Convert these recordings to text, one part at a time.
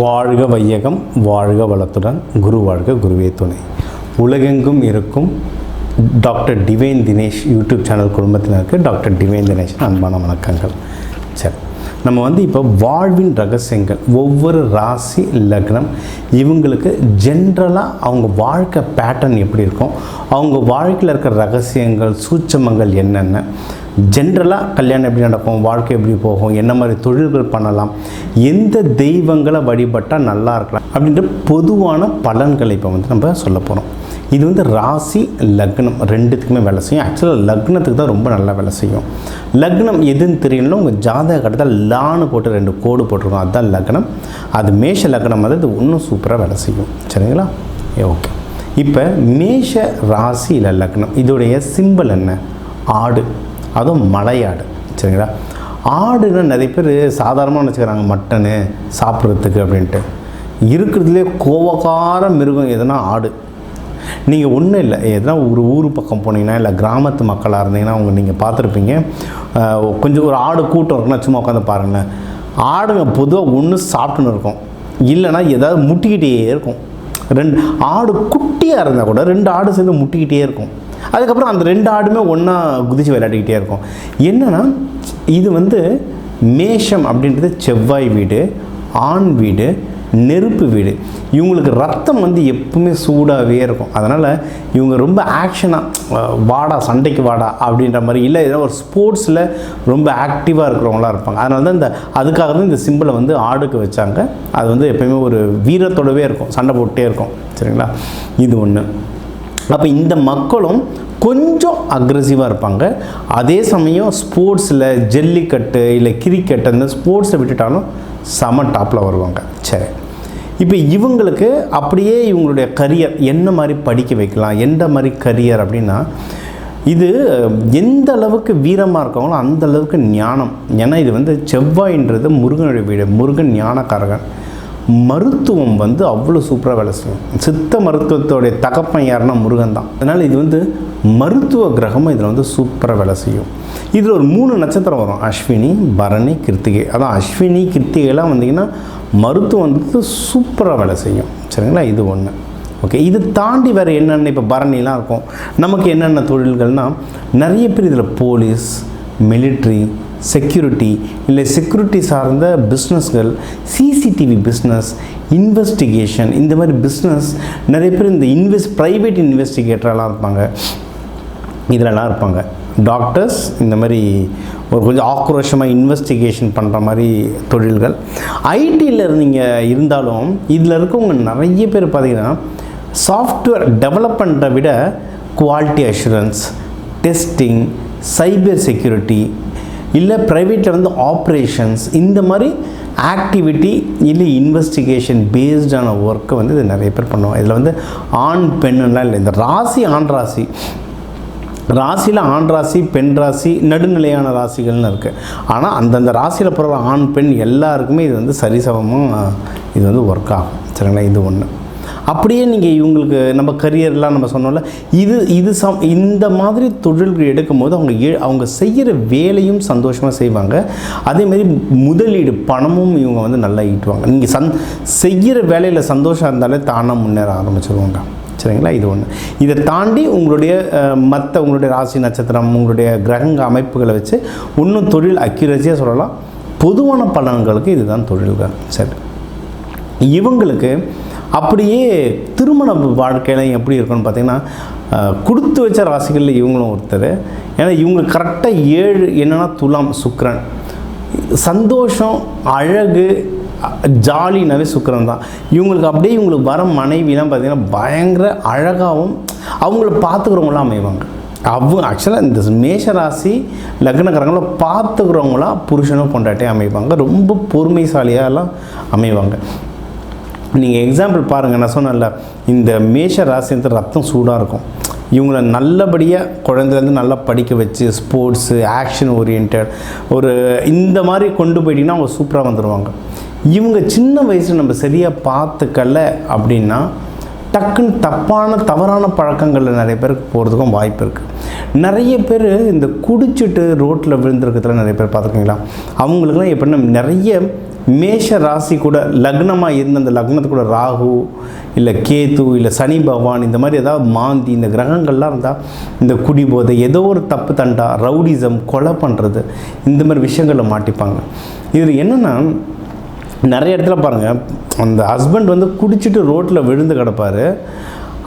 வாழ்க வையகம், வாழ்க வளத்துடன், குரு வாழ்க, குருவே துணை. உலகெங்கும் இருக்கும் doctor divine Dinesh YouTube channel குடும்பத்தினருக்கு டாக்டர் டிவைன் தினேஷ் அன்பான வணக்கங்கள். சரி, நம்ம இப்போ வாழ்வின் ரகசியங்கள், ஒவ்வொரு ராசி லக்னம் இவங்களுக்கு ஜென்ரலாக அவங்க வாழ்க்கை பேட்டர்ன் எப்படி இருக்கும், அவங்க வாழ்க்கையில் இருக்கிற ரகசியங்கள் சூட்சமங்கள் என்னென்ன, ஜென்ரலாக கல்யாணம் எப்படி நடக்கும், வாழ்க்கை எப்படி போகும், என்ன மாதிரி தொழில்கள் பண்ணலாம், எந்த தெய்வங்களை வழிபட்டால் நல்லா இருக்கலாம் அப்படின்ற பொதுவான பலன்களை இப்போ நம்ம சொல்ல போகிறோம். இது ராசி லக்னம் ரெண்டுத்துக்குமே வேலை செய்யும். ஆக்சுவலாக லக்னத்துக்கு தான் ரொம்ப நல்லா வேலை செய்யும். லக்னம் எதுன்னு தெரியணும், உங்கள் ஜாதக கட்டத்தில் லான்னு போட்டு 2 கோடு போட்டிருக்கோம், அதுதான் லக்னம். அது மேஷ லக்னம் அது இன்னும் சூப்பராக வேலை செய்யும். சரிங்களா? ஓகே. இப்போ மேஷ ராசி இல்லை லக்னம், இதோடைய சிம்பிள் என்ன? ஆடு, அதுவும் மலையாடு. சரிங்களா? ஆடுன்னா நிறைய பேர் சாதாரணமாக நினச்சிக்கிறாங்க மட்டனு சாப்பிட்றதுக்கு அப்படின்ட்டு. இருக்கிறதுலே கோவக்கார மிருகம் எதுனா ஆடு. நீங்கள் ஒன்றும் இல்லை, எதனா ஒரு ஊர் பக்கம் போனீங்கன்னா இல்லை கிராமத்து மக்களாக இருந்தீங்கன்னா நீங்கள் பார்த்துருப்பீங்க, கொஞ்சம் ஒரு ஆடு கூட்டம் இருக்குன்னா சும்மா உட்காந்து பாருங்களேன். ஆடுங்க பொதுவாக ஒன்று சாப்பிட்டுன்னு இருக்கும், இல்லைனா ஏதாவது முட்டிக்கிட்டே இருக்கும். 2 ஆடு குட்டியாக இருந்தால் கூட 2 ஆடு சேர்ந்து முட்டிக்கிட்டே இருக்கும். அதுக்கப்புறம் அந்த 2 ஆடுமே ஒன்றா குதித்து விளையாடிக்கிட்டே இருக்கும். என்னென்னா இது மேஷம் அப்படின்றது செவ்வாய் வீடு, ஆண் வீடு, நெருப்பு வீடு. இவங்களுக்கு ரத்தம் எப்பவுமே சூடாகவே இருக்கும். அதனால் இவங்க ரொம்ப ஆக்ஷனாக வாடா சண்டைக்கு வாடா அப்படின்ற மாதிரி, இல்லை ஏதோ ஒரு ஸ்போர்ட்ஸில் ரொம்ப ஆக்டிவாக இருக்கிறவங்களாம் இருப்பாங்க. அதனால தான் அதுக்காக தான் இந்த சிம்பிளை ஆடுக்கு வச்சாங்க. அது எப்பயுமே ஒரு வீரத்தோடவே இருக்கும், சண்டை போட்டே இருக்கும். சரிங்களா? இது ஒன்று. அப்போ இந்த மக்களும் கொஞ்சம் அக்ரெசிவாக இருப்பாங்க. அதே சமயம் ஸ்போர்ட்ஸில் ஜல்லிக்கட்டு இல்லை கிரிக்கெட் அந்த ஸ்போர்ட்ஸை விட்டுட்டாலும் செம டாப்பில் வருவாங்க. சரி, இப்போ இவங்களுக்கு அப்படியே இவங்களுடைய கரியர் என்ன மாதிரி படிக்க வைக்கலாம், எந்த மாதிரி கரியர் அப்படின்னா, இது எந்த அளவுக்கு வீரமாக இருக்காங்களோ அந்த அளவுக்கு ஞானம். ஏன்னா இது செவ்வாயின்றது முருகனுடைய வீடு, முருகன் ஞானக்காரகன். மருத்துவம் அவ்வளோ சூப்பராக வேலை செய்யும். சித்த மருத்துவத்தோடைய தகப்பன் யாருன்னா முருகன் தான். அதனால் இது மருத்துவ கிரகமும் இதில் சூப்பராக வேலை செய்யும். இதில் ஒரு 3 நட்சத்திரம் வரும், அஸ்வினி, பரணி, கிருத்திகை. அதான் அஸ்வினி கிருத்திகைலாம் வந்தீங்கன்னா மருத்துவம் சூப்பராக வேலை செய்யும். சரிங்களா? இது ஒன்று. ஓகே. இது தாண்டி வேறு என்னென்ன, இப்போ பரணிலாம் இருக்கும், நமக்கு என்னென்ன தொழில்கள்னால் நிறைய பேர் இதில் போலீஸ், மிலிட்ரி, செக்யூரிட்டி இல்லை செக்யூரிட்டி சார்ந்த பிஸ்னஸ்கள், சிசிடிவி பிஸ்னஸ், இன்வெஸ்டிகேஷன், இந்த மாதிரி பிஸ்னஸ் நிறைய பேர் இந்த ப்ரைவேட் இன்வெஸ்டிகேட்டரெலாம் இருப்பாங்க, இதிலலாம் இருப்பாங்க. டாக்டர்ஸ் இந்த மாதிரி ஒரு கொஞ்சம் ஆக்ரோஷமாக இன்வெஸ்டிகேஷன் பண்ணுற மாதிரி தொழில்கள். ஐடியில் நீங்கள் இருந்தாலும் இதில் இருக்கவங்க நிறைய பேர் பார்த்திங்கன்னா சாஃப்ட்வேர் டெவலப்மெண்ட்டை விட quality assurance, testing, cyber security இல்லை ப்ரைவேட்டில் ஆப்ரேஷன்ஸ், இந்த மாதிரி ஆக்டிவிட்டி இல்லை இன்வெஸ்டிகேஷன் பேஸ்டான ஒர்க்கை இது நிறைய பேர் பண்ணுவாங்க. இதில் ஆண் பெண்ணுலாம் இல்லை, இந்த ராசி ஆண் ராசி, ராசியில் ஆண் ராசி பெண் ராசி நடுநிலையான ராசிகள்னு இருக்குது. ஆனால் அந்தந்த ராசியில் பிறகு ஆண் பெண் எல்லாருக்குமே இது சரிசமமாக இது ஒர்க் ஆகும். சரிங்களா? இது ஒன்று. அப்படியே நீங்கள் இவங்களுக்கு நம்ம கரியர்லாம் நம்ம சொன்னோம்ல, இந்த மாதிரி தொழில்கள் எடுக்கும்போது அவங்க செய்கிற வேலையும் சந்தோஷமாக செய்வாங்க. அதேமாதிரி முதலீடு பணமும் இவங்க நல்லா ஈட்டுவாங்க. நீங்கள் செய்கிற வேலையில் சந்தோஷம் இருந்தாலே தானாக முன்னேற ஆரம்பிச்சிருவாங்க. சரிங்களா? இது ஒன்று. இதை தாண்டி உங்களுடைய உங்களுடைய ராசி நட்சத்திரம், உங்களுடைய கிரக அமைப்புகளை வச்சு இன்னும் தொழில் அக்யூரஸியாக சொல்லலாம். பொதுவான பலன்களுக்கு இதுதான் தொழில்கள். சரி, இவங்களுக்கு அப்படியே திருமண வாழ்க்கையில் எப்படி இருக்குன்னு பார்த்தீங்கன்னா, கொடுத்து வச்ச ராசிகளில் இவங்களும் ஒருத்தர். ஏன்னா இவங்க கரெக்டாக 7 என்னென்னா துலாம் சுக்கிரன், சந்தோஷம், அழகு, ஜாலினாவே சுக்கிரன் தான். இவங்களுக்கு வர மனைவிலாம் பார்த்திங்கன்னா பயங்கர அழகாகவும் அவங்கள பார்த்துக்கிறவங்களாம் அமைவாங்க. ஆக்சுவலாக இந்த மேஷ ராசி லக்னக்காரங்களை பார்த்துக்கிறவங்களாம் புருஷனும் பொண்டாட்டியே அமைவாங்க. ரொம்ப பொறுமைசாலியாலாம் அமைவாங்க. நீங்கள் எக்ஸாம்பிள் பாருங்கள், நான் சொன்னேன்ல, இந்த மேஷ ராசி ரத்தம் சூடாக இருக்கும். இவங்கள நல்லபடியாக குழந்தைலேருந்து நல்லா படிக்க வச்சு ஸ்போர்ட்ஸு, ஆக்ஷன் ஓரியன்ட் இந்த மாதிரி கொண்டு போயிட்டிங்கன்னா அவங்க சூப்பராக வந்துடுவாங்க. இவங்க சின்ன வயசில் நம்ம சரியாக பார்த்துக்கல அப்படின்னா டக்குன்னு தவறான பழக்கங்களில் நிறைய பேருக்கு போகிறதுக்கும் வாய்ப்பு இருக்குது. நிறைய பேர் இந்த குடிச்சிட்டு ரோட்டில் விழுந்திருக்கிறதுல நிறைய பேர் பார்த்துருக்கீங்களா? அவங்களுக்குலாம் எப்படின்னா நிறைய மேஷ ராசி கூட லக்னமாக இருந்த அந்த லக்னத்து கூட ராகு இல்லை கேது இல்லை சனி பகவான் இந்த மாதிரி ஏதாவது மாந்தி இந்த கிரகங்கள்லாம் இருந்தால் இந்த குடிபோதை ஏதோ ஒரு தப்பு தண்டா ரவுடிசம் கொலை பண்ணுறது இந்த மாதிரி விஷயங்களில் மாட்டிப்பாங்க. இதில் என்னென்னா நிறைய இடத்துல பாருங்கள், அந்த ஹஸ்பண்ட் வந்து குடிச்சிட்டு ரோட்டில் விழுந்து கிடப்பார்.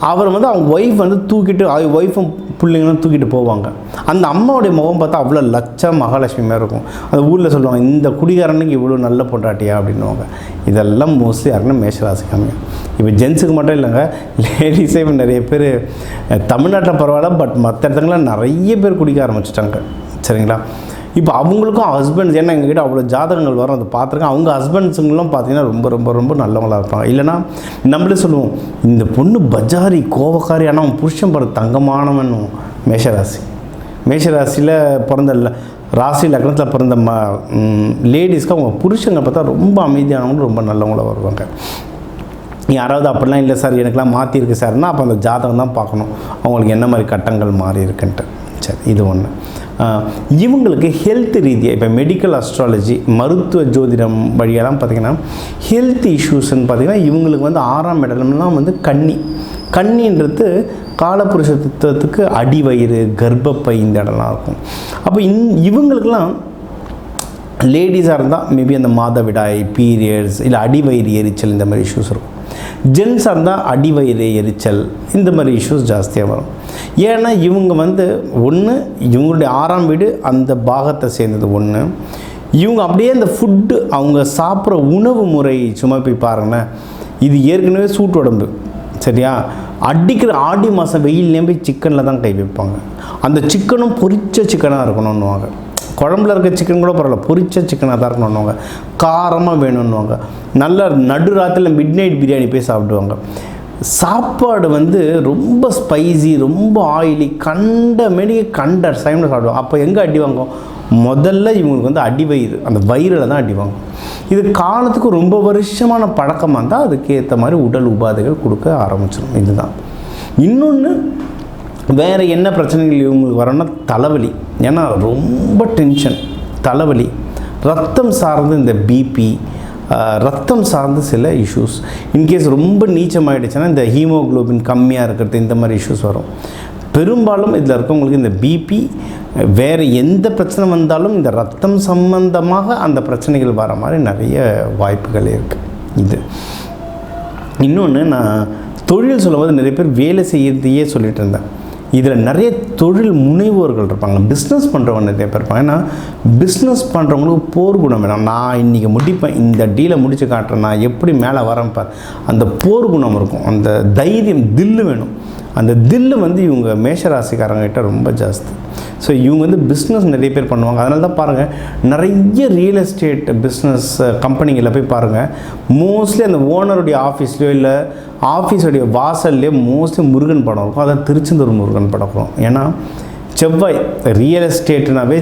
அவர் வந்து அவங்க ஒய்ஃப் வந்து தூக்கிட்டு ஒய்ஃபும் பிள்ளைங்களும் தூக்கிட்டு போவாங்க. அந்த அம்மாவுடைய முகம் பார்த்தா அவ்வளோ லட்சம் மகாலட்சுமி மாதிரி இருக்கும். அந்த ஊரில் சொல்லுவாங்க, இந்த குடிகாரனுக்கு இவ்வளோ நல்ல பொண்டாட்டியா அப்படின்னுவாங்க. இதெல்லாம் மோஸ்ட்லி யாருன்னா மேஷராசி கம்மியாக. இப்போ ஜென்ஸுக்கு மட்டும் இல்லைங்க, லேடிஸே இப்போ நிறைய பேர் தமிழ்நாட்டில் பரவாயில்ல, பட் மற்ற இடத்துலலாம் நிறைய பேர் குடிக்க ஆரம்பிச்சிட்டாங்க. சரிங்களா? இப்போ அவங்களுக்கும் ஹஸ்பண்ட்ஸ், ஏன்னா எங்ககிட்ட அவ்வளோ ஜாதகங்கள் வரும், அதை பார்த்துருக்கேன். அவங்க ஹஸ்பண்ட்ஸுங்களும் பார்த்தீங்கன்னா ரொம்ப ரொம்ப ரொம்ப நல்லவங்களாக இருப்பாங்க. இல்லைனா நம்மளே சொல்லுவோம், இந்த பொண்ணு பஜாரி கோவக்காரி, ஆனால் அவன் புருஷன் பிறகு தங்கமானவன். மேஷராசி, மேஷராசியில் பிறந்த ராசி லக்னத்தில் பிறந்த லேடிஸ்க்கு அவங்க புருஷங்க பார்த்தா ரொம்ப அமைதியானவங்களும் ரொம்ப நல்லவங்களாக வருவாங்க. யாராவது அப்படிலாம் இல்லை சார் எனக்குலாம் மாற்றிருக்கு சார்னா அப்போ அந்த ஜாதகம் தான் பார்க்கணும் அவங்களுக்கு என்ன மாதிரி கட்டங்கள் மாறி இருக்குன்ட்டு. சரி, இது ஒன்று. இவங்களுக்கு ஹெல்த் ரீதியாக இப்போ மெடிக்கல் அஸ்ட்ராலஜி மருத்துவ ஜோதிடம் வழியெல்லாம் பார்த்திங்கன்னா ஹெல்த் இஷ்யூஸ்ன்னு பார்த்திங்கன்னா இவங்களுக்கு வந்து 6ஆம் இடம்லாம் வந்து கன்னின்றது காலபுருஷ தத்துவத்துக்கு அடிவயிறு கர்ப்பப்பை இந்த இடம்லாம் இருக்கும். அப்போ இவங்களுக்கெல்லாம் லேடிஸாக இருந்தால் மேபி அந்த மாதவிடாய் பீரியட்ஸ் இல்லை அடிவயிறு எரிச்சல் இந்த மாதிரி இஷ்யூஸ் இருக்கும். ஜென்ஸாக இருந்தால் அடிவயிறு எரிச்சல் இந்த மாதிரி இஷ்யூஸ் ஜாஸ்தியாக வரும். ஏன்னா இவங்க வந்து ஒன்று இவங்களுடைய 6ஆம் வீடு அந்த பாகத்தை சேர்ந்தது ஒன்று. இவங்க அப்படியே அந்த ஃபுட்டு அவங்க சாப்பிட்ற உணவு முறை சும்மா போய் பாருங்களேன், இது ஏற்கனவே சூட்டு உடம்பு. சரியா? அடிக்கிற ஆடி மாதம் வெயில்லேயும் போய் சிக்கனில் தான் கை வைப்பாங்க. அந்த சிக்கனும் பொரிச்ச சிக்கனாக இருக்கணும்னுவாங்க. குழம்புல இருக்க சிக்கன் கூட பரவாயில்ல, பொரிச்ச சிக்கனாக தான் இருக்கணும்னுவாங்க. காரமாக வேணும்னுவாங்க. நல்ல நடுராத்தில் மிட் நைட் பிரியாணி போய் சாப்பிடுவாங்க. சாப்பாடு வந்து ரொம்ப ஸ்பைசி ரொம்ப ஆயிலி கண்ட சைமில் சாப்பிடுவாங்க. அப்போ எங்கே அடி வாங்கும்? முதல்ல இவங்களுக்கு வந்து அடிவயிறு, அந்த வயிறில் தான் அடி வாங்கும். இது காலத்துக்கு ரொம்ப வருஷமான பழக்கமாக இருந்தால் அதுக்கேற்ற மாதிரி உடல் உபாதைகள் கொடுக்க ஆரம்பிச்சிடும். இதுதான். இன்னொன்று வேறு என்ன பிரச்சனைகள் இவங்களுக்கு வரணும்னா தலைவலி. ஏன்னா ரொம்ப டென்ஷன், தலைவலி, ரத்தம் சார்ந்து இந்த பிபி, ரத்தம் சார்ந்து சில இஷ்யூஸ். இன்கேஸ் ரொம்ப நீச்சமாகிடுச்சுன்னா இந்த ஹீமோக்ளோபின் கம்மியாக இருக்கிறது இந்த மாதிரி இஷ்யூஸ் வரும். பெரும்பாலும் இதில் இருக்கவங்களுக்கு இந்த பிபி வேறு எந்த பிரச்சனை வந்தாலும் இந்த ரத்தம் சம்பந்தமாக அந்த பிரச்சனைகள் வர மாதிரி நிறைய வாய்ப்புகள் இருக்குது. இது இன்னொன்று, நான் தொழில் சொல்லும்போது நிறைய பேர் வேலை செய்யறதையே சொல்லிட்டு இருந்தேன். இதில் நிறைய தொழில் முனைவோர்கள் இருப்பாங்க, பிஸ்னஸ் பண்ணுறவங்க நிறைய பேர் இருப்பாங்க. ஏன்னா பிஸ்னஸ் பண்ணுறவங்களுக்கு போர் குணம் வேணும். நான் இன்றைக்கி முடிப்பேன், இந்த டீலை முடித்து காட்டுறேன், நான் எப்படி மேலே வரேன் பார், அந்த போர் குணம் இருக்கும், அந்த தைரியம் தில்லு வேணும். அந்த தில்லு வந்து இவங்க மேஷராசிக்காரங்கிட்ட ரொம்ப ஜாஸ்தி. ஸோ இவங்க வந்து பிஸ்னஸ் நிறைய பேர் பண்ணுவாங்க. அதனால தான் பாருங்கள், நிறைய ரியல் எஸ்டேட் பிஸ்னஸ் கம்பெனிகளில் போய் பாருங்கள், மோஸ்ட்லி அந்த ஓனருடைய ஆஃபீஸ்லையோ இல்லை ஆஃபீஸுடைய வாசல்லையோ மோஸ்ட்லி முருகன் படம் இருக்கும். அதான் திருச்செந்தூர் முருகன் படம் இருக்கும். ஏன்னா செவ்வாய், ரியல் எஸ்டேட்னாவே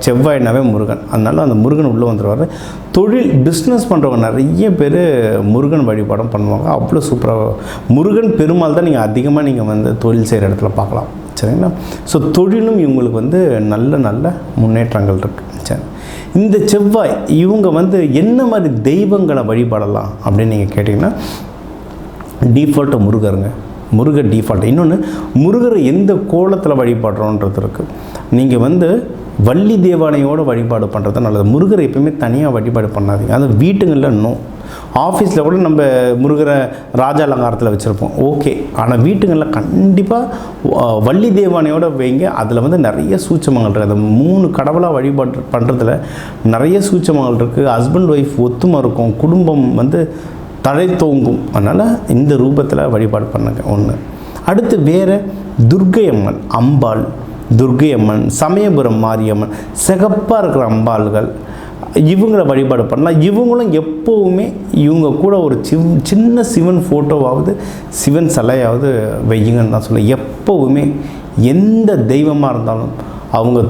செவ்வாய்னாவே முருகன். அதனால அந்த முருகன் உள்ளே வந்துடுவார். தொழில் பிஸ்னஸ் பண்ணுறவங்க நிறைய பேர் முருகன் வழிபாடம் பண்ணுவாங்க. அவ்வளோ சூப்பராக முருகன் பெருமாள் தான் நீங்கள் அதிகமாக நீங்கள் வந்து தொழில் செய்கிற இடத்துல பார்க்கலாம். சரிங்களா? ஸோ தொழிலும் இவங்களுக்கு வந்து நல்ல முன்னேற்றங்கள் இருக்குது. சரி, இந்த செவ்வாய் இவங்க வந்து என்ன மாதிரி தெய்வங்களை வழிபடலாம் அப்படின்னு நீங்கள் கேட்டிங்கன்னா டிஃபால்ட்டு முருகர் டிஃபால்ட். இன்னொன்று, முருகரை எந்த கோலத்தில் வழிபாடுறோன்றது இருக்குது. நீங்கள் வந்து வள்ளி தேவானையோடு வழிபாடு பண்ணுறது நல்லது. முருகரை எப்பவுமே தனியாக வழிபாடு பண்ணாதீங்க. அது வீட்டுங்களில் ஆஃபீஸில் கூட நம்ம முருகரை ராஜா அலங்காரத்தில் வச்சுருப்போம், ஓகே. ஆனால் வீட்டுங்களில் கண்டிப்பாக வள்ளி தேவானையோடு வைங்க. அதில் வந்து நிறைய சூட்சமங்கள் இருக்குது. அந்த 3 கடவுளாக வழிபாடு பண்ணுறதுல நிறைய சூட்சமங்கள் இருக்குது. ஹஸ்பண்ட் ஒய்ஃப் ஒத்துமை இருக்கும், குடும்பம் வந்து தழை தோங்கும். அதனால் இந்த ரூபத்தில் வழிபாடு பண்ணுங்க ஒன்று. அடுத்து வேறு துர்க்கை அம்மன், அம்பாள், துர்க்கை அம்மன், சமயபுரம் மாரியம்மன், சிகப்பாக இருக்கிற அம்பாள்கள், இவங்களை வழிபாடு பண்ணலாம். இவங்களும் எப்போவுமே இவங்க கூட ஒரு சின்ன சிவன் ஃபோட்டோவாவது சிவன் சிலையாவது வையுங்கன்னு தான் சொல்லுவேன். எப்போவுமே எந்த தெய்வமாக இருந்தாலும் அவங்க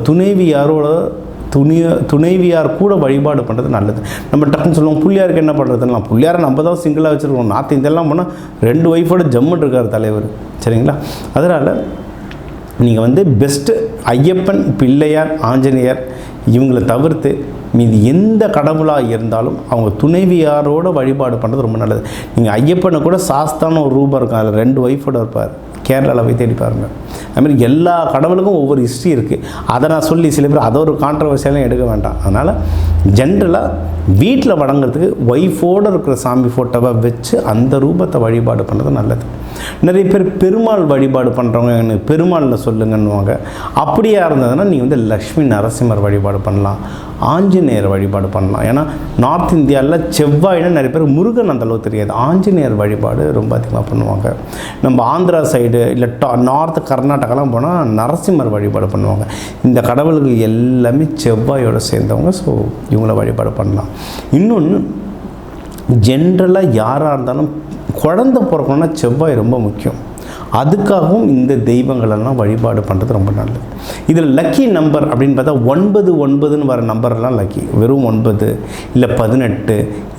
துணைவியார் கூட வழிபாடு பண்ணுறது நல்லது. நம்ம டக்குன்னு சொல்லுவோம் பிள்ளையாருக்கு என்ன பண்ணுறதுன்னா, பிள்ளையாரை நம்ம தான் சிங்கிளாக வச்சுருக்கோம். நாற்று இதெல்லாம் போனால் 2 ஒய்ஃபோட ஜம்முன்னு இருக்கார் தலைவர். சரிங்களா? அதனால் நீங்கள் வந்து பெஸ்ட்டு ஐயப்பன், பிள்ளையார், ஆஞ்சநேயர் இவங்களை தவிர்த்து மீது எந்த கடவுளாக இருந்தாலும் அவங்க துணைவியாரோட வழிபாடு பண்ணுறது ரொம்ப நல்லது. நீங்கள் ஐயப்பனை கூட சாஸ்தான ஒரு ரூபம் இருக்கும், அதில் 2 ஒய்ஃபோட இருப்பார், கேரளாவில் போய் தேடி பாருங்கள். அதுமாதிரி எல்லா கடவுளுக்கும் ஒவ்வொரு ஹிஸ்ட்ரி இருக்குது. அதை நான் சொல்லி சில பேர் அதை ஒரு கான்ட்ரவர்சியெல்லாம் எடுக்க வேண்டாம். அதனால் ஜென்ரலாக வீட்டில் வணங்குறதுக்கு ஒய்ஃபோடு இருக்கிற சாமி ஃபோட்டோவை வச்சு அந்த ரூபத்தை வழிபாடு பண்ணுறது நல்லது. நிறைய பேர் பெருமாள் வழிபாடு பண்ணுறவங்க எனக்கு பெருமாளில் சொல்லுங்கன்னுவாங்க. அப்படியா இருந்ததுன்னா நீங்கள் வந்து லக்ஷ்மி நரசிம்மர் வழிபாடு பண்ணலாம், ஆஞ்சநேயர் வழிபாடு பண்ணலாம். ஏன்னா நார்த் இந்தியாவில் செவ்வாய்னா நிறைய பேர் முருகன் அந்தளவு தெரியாது, ஆஞ்சநேயர் வழிபாடு ரொம்ப அதிகமாக பண்ணுவாங்க. நம்ம ஆந்திரா சைடு இல்லை நார்த் கர்நாடகாலாம் போனால் நரசிம்மர் வழிபாடு பண்ணுவாங்க. இந்த கடவுள்கள் எல்லாமே செவ்வாயோடு சேர்ந்தவங்க. ஸோ இவங்கள வழிபாடு பண்ணலாம். இன்னொன்று ஜென்ரலாக யாராக இருந்தாலும் குழந்தை பிறக்கணும்னா செவ்வாய் ரொம்ப முக்கியம். அதுக்காகவும் இந்த தெய்வங்களெல்லாம் வழிபாடு பண்ணுறது ரொம்ப நல்லது. இதில் லக்கி நம்பர் அப்படின்னு பார்த்தா 99 வர நம்பர்லாம் லக்கி. வெறும் 9 இல்லை 18,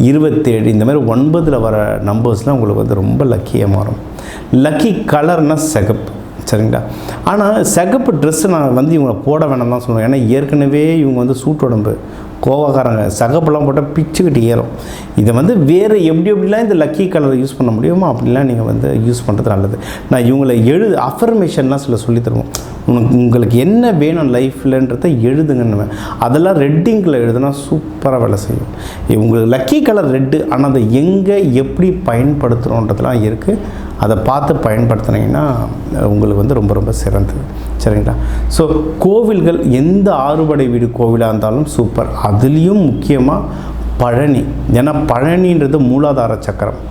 27 இந்த மாதிரி 9 வர நம்பர்ஸ்லாம் உங்களுக்கு வந்து ரொம்ப லக்கியாக மாறும். லக்கி கலர்னால் சிகப்பு, சரிங்களா? ஆனால் சிகப்பு ட்ரெஸ்ஸு நான் வந்து இவங்களை போட வேணாம் தான் சொல்லுவேன். ஏன்னா ஏற்கனவே இவங்க வந்து சூட்டு உடம்பு, கோவக்காரங்க, சகப்பெல்லாம் போட்டால் பிச்சுக்கிட்டு ஏறும். இதை வந்து வேறு எப்படிலாம் இந்த லக்கி கலரை யூஸ் பண்ண முடியுமோ அப்படிலாம் நீங்கள் வந்து யூஸ் பண்ணுறது நல்லது. நான் இவங்களை அஃபர்மேஷன்லாம் சில சொல்லி தருவோம். உங்களுக்கு என்ன வேணும் லைஃப்லன்றதை எழுதுங்கன்னு. அதெல்லாம் ரெட்டிங்கில் எழுதுனா சூப்பராக வேலை செய்யும். உங்களுக்கு லக்கி கலர் ரெட்டு, ஆனால் அதை எங்கே எப்படி பயன்படுத்துகிறோன்றதுலாம் இருக்குது. அதை பார்த்து பயன்படுத்தினீங்கன்னா உங்களுக்கு வந்து ரொம்ப ரொம்ப சிறந்தது, சரிங்களா? ஸோ கோவில்கள் எந்த ஆறுபடை வீடு கோவிலாக இருந்தாலும் சூப்பர். அதுலேயும் முக்கியமாக பழனி. ஏன்னா பழனின்றது மூலாதார சக்கரம்.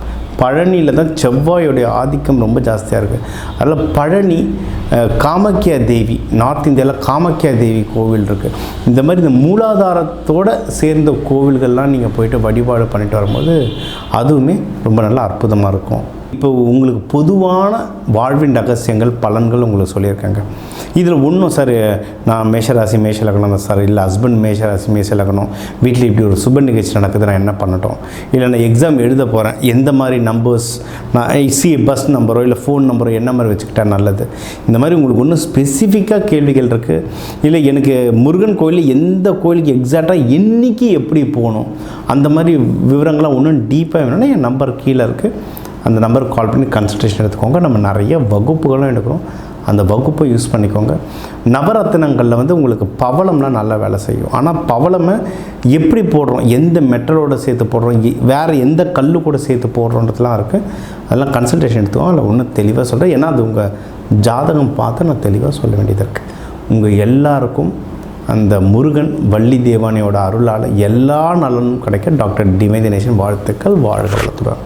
பழனியில் தான் செவ்வாயோடைய ஆதிக்கம் ரொம்ப ஜாஸ்தியாக இருக்குது. அதில் பழனி, காமாக்கியா தேவி, நார்த் இந்தியாவில் காமாக்கியா தேவி கோவில் இருக்குது. இந்த மாதிரி இந்த மூலாதாரத்தோடு சேர்ந்த கோவில்கள்லாம் நீங்கள் போயிட்டு வழிபாடு பண்ணிட்டு வரும்போது அதுவுமே ரொம்ப நல்லா அற்புதமாக இருக்கும். இப்போ உங்களுக்கு பொதுவான வாழ்வின் ரகசியங்கள், பலன்கள் உங்களுக்கு சொல்லியிருக்காங்க. இதில் ஒன்றும் சார் நான் மேஷராசி மேஷ லக்னம் தான் சார், இல்லை ஹஸ்பண்ட் மேஷராசி மேஷ லக்னம், வீட்டில் இப்படி ஒரு சுப நிகழ்ச்சி நடக்குது, நான் என்ன பண்ணட்டும், இல்லை நான் எக்ஸாம் எழுத போகிறேன், எந்த மாதிரி நம்பர்ஸ் நான் பஸ் நம்பரோ இல்லை ஃபோன் நம்பரோ என்ன மாதிரி வச்சுக்கிட்டா நல்லது, இந்த மாதிரி உங்களுக்கு ஒன்றும் ஸ்பெசிஃபிக்காக கேள்விகள் இருக்குது. இல்லை எனக்கு முருகன் கோயில் எந்த கோயிலுக்கு எக்ஸாக்டாக என்றைக்கு எப்படி போகணும், அந்த மாதிரி விவரங்கள்லாம் ஒன்றும் டீப்பாக வேணும்னா என் நம்பர் கீழே இருக்குது, அந்த நம்பருக்கு கால் பண்ணி கன்சல்டேஷன் எடுத்துக்கோங்க. நம்ம நிறைய வகுப்புகளும் எடுக்கிறோம், அந்த வகுப்பை யூஸ் பண்ணிக்கோங்க. நவரத்தினங்களில் வந்து உங்களுக்கு பவளம்லாம் நல்லா வேலை செய்யும். ஆனால் பவளமை எப்படி போடுறோம், எந்த மெட்டலோடு சேர்த்து போடுறோம், வேறு எந்த கல் கூட சேர்த்து போடுறோன்றதுலாம் இருக்குது. அதெல்லாம் கன்சல்டேஷன் எடுத்துக்கோங்க. அதில் ஒன்றும் தெளிவாக சொல்கிறேன். ஏன்னா அது உங்கள் ஜாதகம் பார்த்து நான் தெளிவாக சொல்ல வேண்டியது இருக்குது. உங்கள் எல்லாருக்கும் அந்த முருகன் வள்ளி தேவானியோட அருளால் எல்லா நலனும் கிடைக்க டாக்டர் டிவைன் தினேஷன் வாழ்த்துக்கள். வாழ்க வளத்துடன்.